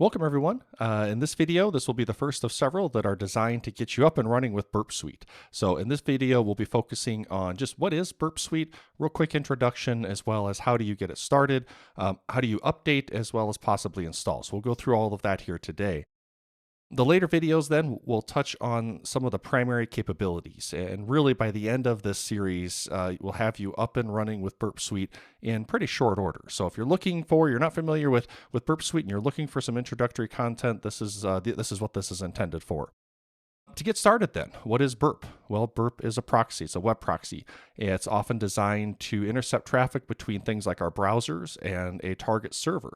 Welcome everyone. In this video, this will be the first of several that are designed to get you up and running with Burp Suite. So in this video, we'll be focusing on just what is Burp Suite, real quick introduction, as well as how do you get it started, how do you update, as well as possibly install. So we'll go through all of that here today. The later videos then will touch on some of the primary capabilities, and really by the end of this series, we'll have you up and running with Burp Suite in pretty short order. So if you're not familiar with Burp Suite and you're looking for some introductory content, this is what this is intended for. To get started then, what is Burp? Well, Burp is a proxy. It's a web proxy. It's often designed to intercept traffic between things like our browsers and a target server.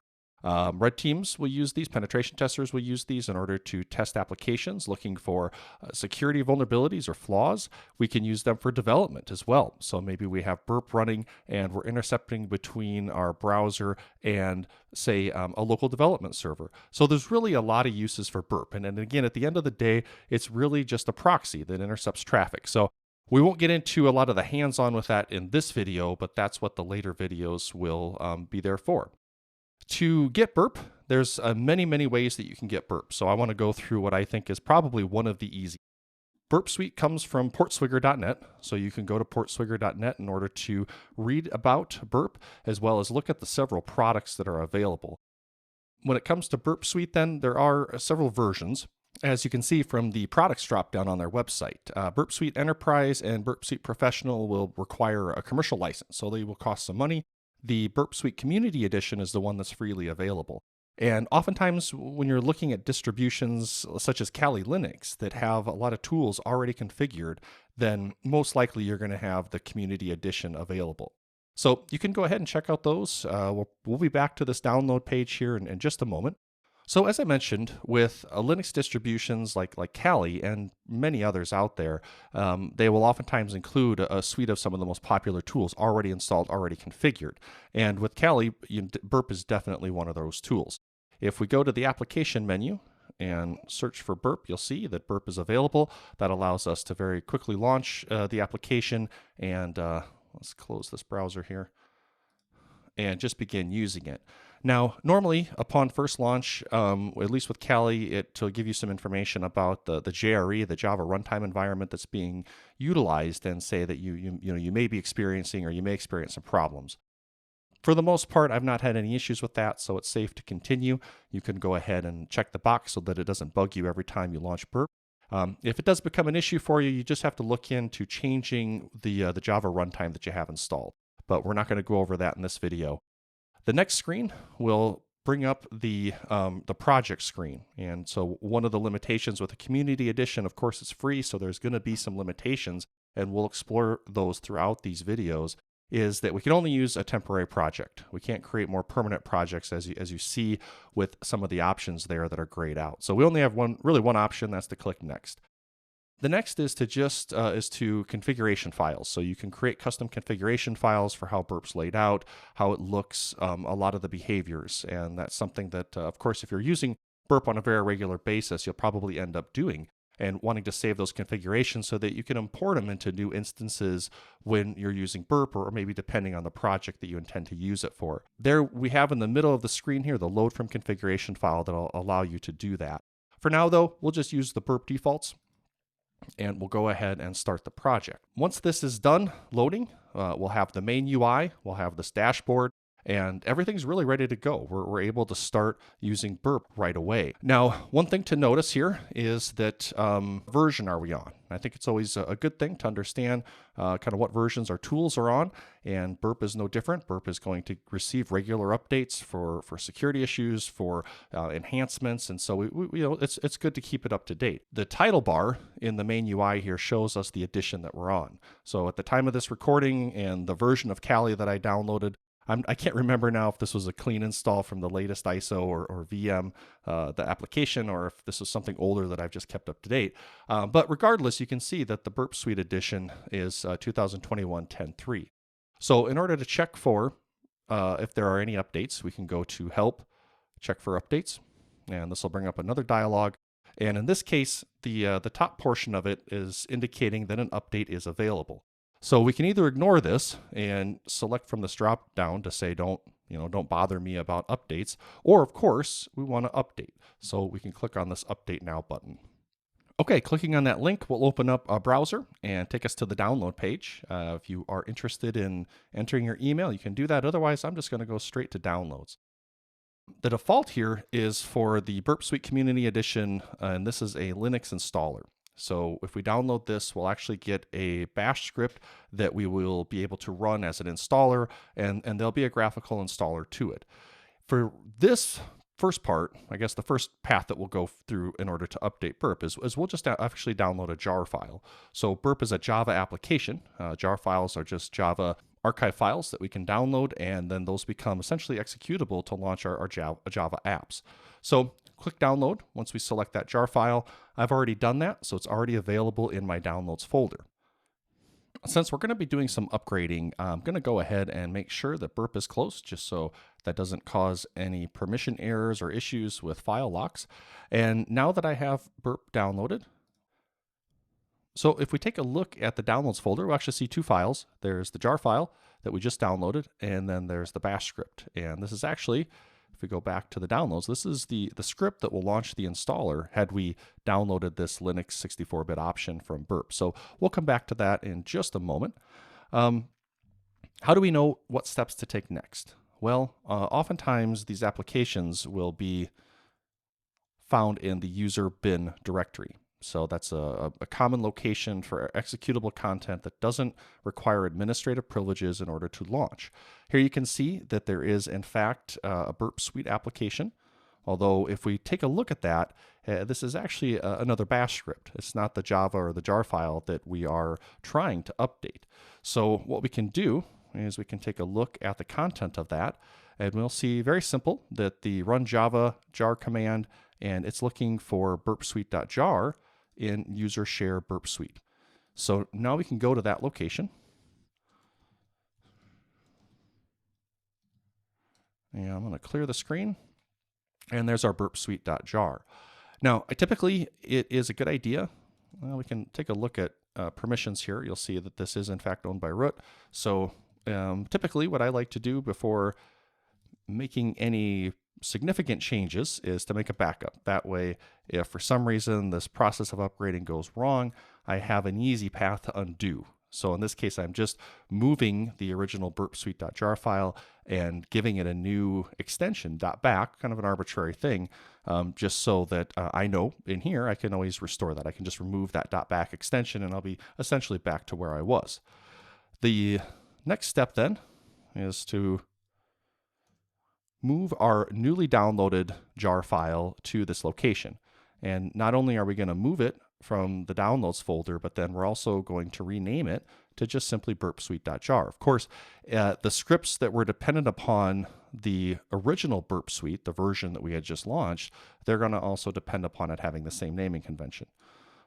Red teams will use these, penetration testers will use these in order to test applications looking for security vulnerabilities or flaws. We can use them for development as well. So maybe we have Burp running and we're intercepting between our browser and, say, a local development server. So there's really a lot of uses for Burp. And again, at the end of the day, it's really just a proxy that intercepts traffic. So we won't get into a lot of the hands-on with that in this video, but that's what the later videos will be there for. To get Burp, there's many ways that you can get Burp. So I want to go through what I think is probably one of the easy. Burp Suite comes from portswigger.net, so you can go to portswigger.net in order to read about Burp, as well as look at the several products that are available. When it comes to Burp Suite, then, there are several versions, as you can see from the products dropdown on their website. Burp Suite Enterprise and Burp Suite Professional will require a commercial license, so they will cost some money. The Burp Suite Community Edition is the one that's freely available. And oftentimes when you're looking at distributions such as Kali Linux that have a lot of tools already configured, then most likely you're going to have the Community Edition available. So you can go ahead and check out those. We'll be back to this download page here in just a moment. So as I mentioned, with Linux distributions like Kali and many others out there, they will oftentimes include a suite of some of the most popular tools already installed, already configured. And with Kali, Burp is definitely one of those tools. If we go to the application menu and search for Burp, you'll see that Burp is available. That allows us to very quickly launch the application. And let's close this browser here and just begin using it. Now, normally upon first launch, at least with Kali, it'll give you some information about the JRE, the Java runtime environment that's being utilized, and say that you may be experiencing or you may experience some problems. For the most part, I've not had any issues with that, so it's safe to continue. You can go ahead and check the box so that it doesn't bug you every time you launch Burp. If it does become an issue for you, you just have to look into changing the Java runtime that you have installed. But we're not going to go over that in this video. The next screen will bring up the project screen. And so one of the limitations with the Community Edition, of course, it's free, so there's going to be some limitations, and we'll explore those throughout these videos, is that we can only use a temporary project. We can't create more permanent projects, as you see with some of the options there that are grayed out. So we only have one option, that's to click Next. The next is to configuration files. So you can create custom configuration files for how Burp's laid out, how it looks, a lot of the behaviors. And that's something that, of course, if you're using Burp on a very regular basis, you'll probably end up doing and wanting to save those configurations so that you can import them into new instances when you're using Burp, or maybe depending on the project that you intend to use it for. There we have in the middle of the screen here the load from configuration file that will allow you to do that. For now, though, we'll just use the Burp defaults, and we'll go ahead and start the project. Once this is done loading, we'll have the main UI, we'll have this dashboard, and everything's really ready to go. We're able to start using Burp right away. Now, one thing to notice here is that version are we on? I think it's always a good thing to understand kind of what versions our tools are on, and Burp is no different. Burp is going to receive regular updates for security issues, for enhancements, and so it's good to keep it up to date. The title bar in the main UI here shows us the edition that we're on. So at the time of this recording and the version of Kali that I downloaded, I can't remember now if this was a clean install from the latest ISO or VM, the application, or if this was something older that I've just kept up to date. But regardless, you can see that the Burp Suite edition is 2021 10.3. So in order to check for if there are any updates, we can go to Help, check for updates, and this will bring up another dialog. And in this case, the top portion of it is indicating that an update is available. So we can either ignore this and select from this drop down to say don't bother me about updates, or of course we want to update. So we can click on this Update Now button. Okay, clicking on that link will open up a browser and take us to the download page. If you are interested in entering your email, you can do that. Otherwise, I'm just going to go straight to downloads. The default here is for the Burp Suite Community Edition, and this is a Linux installer. So if we download this, we'll actually get a bash script that we will be able to run as an installer, and there'll be a graphical installer to it. For this first part, I guess the first path that we'll go through in order to update Burp is we'll just actually download a jar file. So Burp is a Java application. Jar files are just Java archive files that we can download, and then those become essentially executable to launch our Java apps. So click download once we select that jar file. I've already done that, so it's already available in my downloads folder. Since we're going to be doing some upgrading, I'm going to go ahead and make sure that Burp is closed, just so that doesn't cause any permission errors or issues with file locks. And now that I have Burp downloaded, so if we take a look at the downloads folder, we'll actually see two files. There's the jar file that we just downloaded, and then there's the bash script. And this is actually, if we go back to the downloads, this is the script that will launch the installer had we downloaded this Linux 64-bit option from Burp. So we'll come back to that in just a moment. How do we know what steps to take next? Well, oftentimes these applications will be found in the user bin directory. So that's a common location for executable content that doesn't require administrative privileges in order to launch. Here you can see that there is, in fact, a Burp Suite application. Although if we take a look at that, this is actually another bash script. It's not the Java or the jar file that we are trying to update. So what we can do is we can take a look at the content of that, and we'll see very simple that the run Java jar command, and it's looking for burpsuite.jar in user share Burp Suite. So now we can go to that location. And I'm going to clear the screen. And there's our burpsuite.jar. Now, typically, it is a good idea. Well, we can take a look at permissions here. You'll see that this is, in fact, owned by root. So typically, what I like to do before making any significant changes is to make a backup. That way, if for some reason this process of upgrading goes wrong, I have an easy path to undo. So in this case, I'm just moving the original burpsuite.jar file and giving it a new extension .back, kind of an arbitrary thing, just so that I know in here I can always restore that. I can just remove that .back extension and I'll be essentially back to where I was. The next step then is to move our newly downloaded jar file to this location. And not only are we going to move it from the downloads folder, but then we're also going to rename it to just simply burpsuite.jar. Of course, the scripts that were dependent upon the original Burp Suite, the version that we had just launched, they're going to also depend upon it having the same naming convention.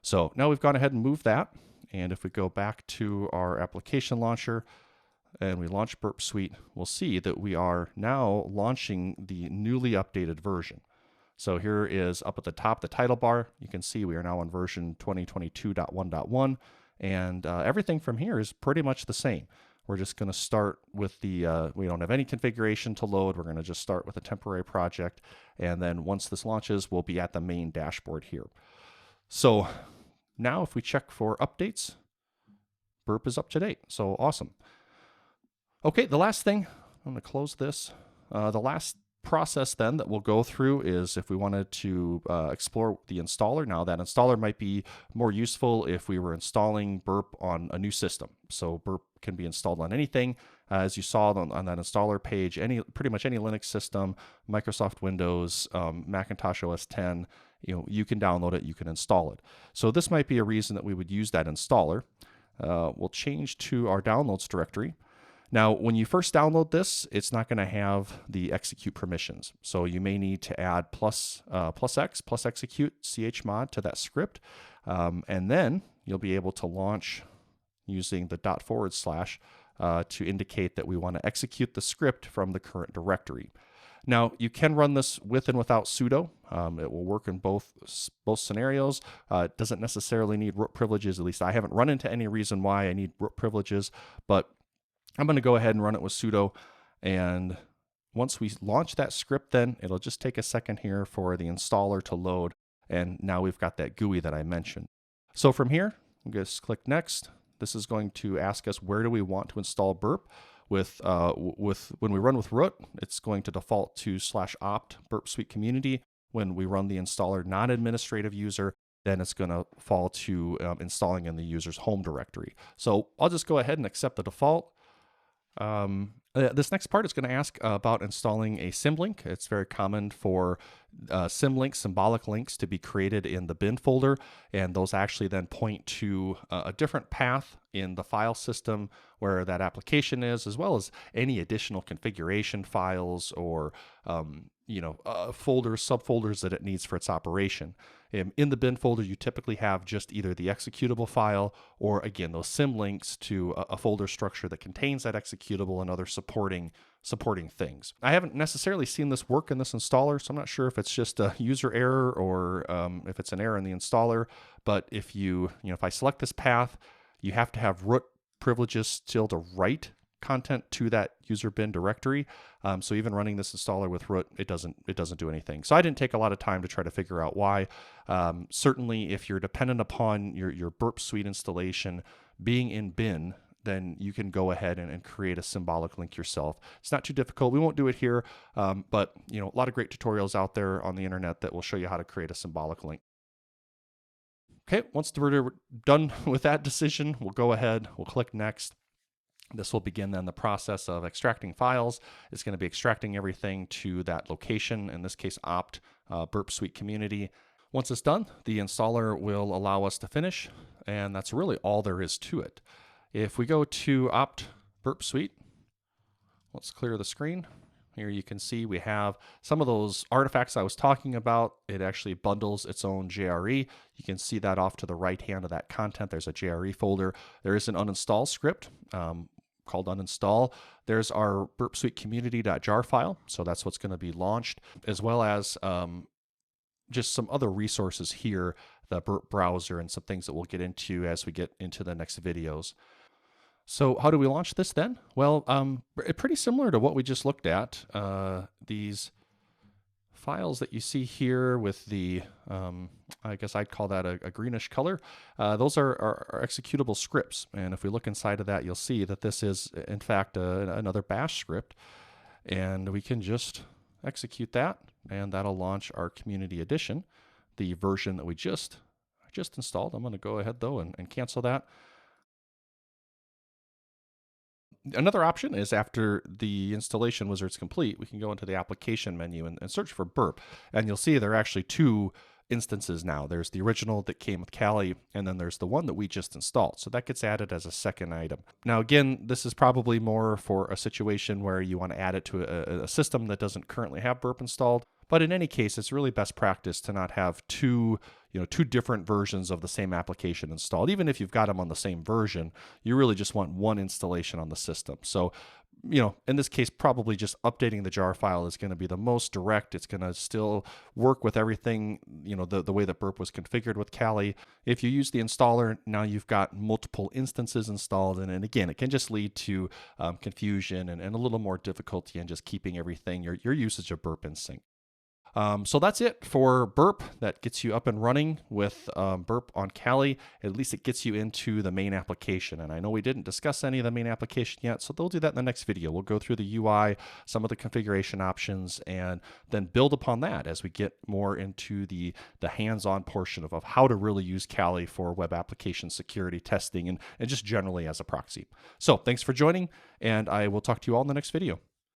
So now we've gone ahead and moved that. And if we go back to our application launcher, and we launch Burp Suite, we'll see that we are now launching the newly updated version. So here is up at the top, the title bar. You can see we are now on version 2022.1.1, and everything from here is pretty much the same. We're just going to start with the, we don't have any configuration to load. We're going to just start with a temporary project, and then once this launches, we'll be at the main dashboard here. So now if we check for updates, Burp is up to date. So awesome. Okay, the last thing, I'm going to close this. The last process then that we'll go through is if we wanted to explore the installer. Now that installer might be more useful if we were installing Burp on a new system. So Burp can be installed on anything. As you saw on that installer page, pretty much any Linux system, Microsoft Windows, Macintosh OS X, you can download it, you can install it. So this might be a reason that we would use that installer. We'll change to our downloads directory. Now, when you first download this, it's not going to have the execute permissions. So you may need to add plus execute chmod to that script. And then you'll be able to launch using the // to indicate that we want to execute the script from the current directory. Now, you can run this with and without sudo. It will work in both scenarios. It doesn't necessarily need root privileges. At least I haven't run into any reason why I need root privileges, but I'm going to go ahead and run it with sudo. And once we launch that script, then it'll just take a second here for the installer to load. And now we've got that GUI that I mentioned. So from here, I'm going to click next. This is going to ask us, where do we want to install Burp? When we run with root, it's going to default to /opt Burp Suite community. When we run the installer non-administrative user, then it's going to fall to installing in the user's home directory. So I'll just go ahead and accept the default. This next part is going to ask about installing a symlink. It's very common for symlinks, symbolic links, to be created in the bin folder, and those actually then point to a different path in the file system where that application is, as well as any additional configuration files or folders, subfolders that it needs for its operation. In the bin folder, you typically have just either the executable file or, again, those symlinks to a folder structure that contains that executable and other supporting things. I haven't necessarily seen this work in this installer, so I'm not sure if it's just a user error or if it's an error in the installer. But if if I select this path, you have to have root privileges still to write content to that user bin directory. So even running this installer with root, it doesn't do anything. So I didn't take a lot of time to try to figure out why. Certainly, if you're dependent upon your Burp Suite installation being in bin, then you can go ahead and create a symbolic link yourself. It's not too difficult. We won't do it here, but a lot of great tutorials out there on the internet that will show you how to create a symbolic link. Okay, once we're done with that decision, we'll go ahead, we'll click next. This will begin then the process of extracting files. It's going to be extracting everything to that location, in this case opt Burp Suite community. Once it's done, the installer will allow us to finish, and that's really all there is to it. If we go to opt Burp Suite, let's clear the screen. Here you can see we have some of those artifacts I was talking about. It actually bundles its own JRE. You can see that off to the right hand of that content. There's a JRE folder. There is an uninstall script called uninstall. There's our Burp Suite community.jar file. So that's what's going to be launched, as well as just some other resources here, the Burp browser and some things that we'll get into as we get into the next videos. So how do we launch this then? Well, pretty similar to what we just looked at. These files that you see here with the, I guess I'd call that a greenish color, those are executable scripts. And if we look inside of that, you'll see that this is, in fact, another bash script. And we can just execute that, and that'll launch our community edition, the version that I just installed. I'm going to go ahead, though, and cancel that. Another option is, after the installation wizard's complete, we can go into the application menu and search for Burp. And you'll see there are actually two instances now. There's the original that came with Kali, and then there's the one that we just installed. So that gets added as a second item. Now, again, this is probably more for a situation where you want to add it to a system that doesn't currently have Burp installed. But in any case, it's really best practice to not have two different versions of the same application installed. Even if you've got them on the same version, you really just want one installation on the system. So, in this case, probably just updating the jar file is going to be the most direct. It's going to still work with everything, the way that Burp was configured with Kali. If you use the installer, now you've got multiple instances installed. And again, it can just lead to confusion and a little more difficulty in just keeping everything, your usage of Burp in sync. So that's it for Burp. That gets you up and running with Burp on Kali. At least it gets you into the main application. And I know we didn't discuss any of the main application yet, so they'll do that in the next video. We'll go through the UI, some of the configuration options, and then build upon that as we get more into the hands-on portion of how to really use Kali for web application security testing and just generally as a proxy. So thanks for joining, and I will talk to you all in the next video.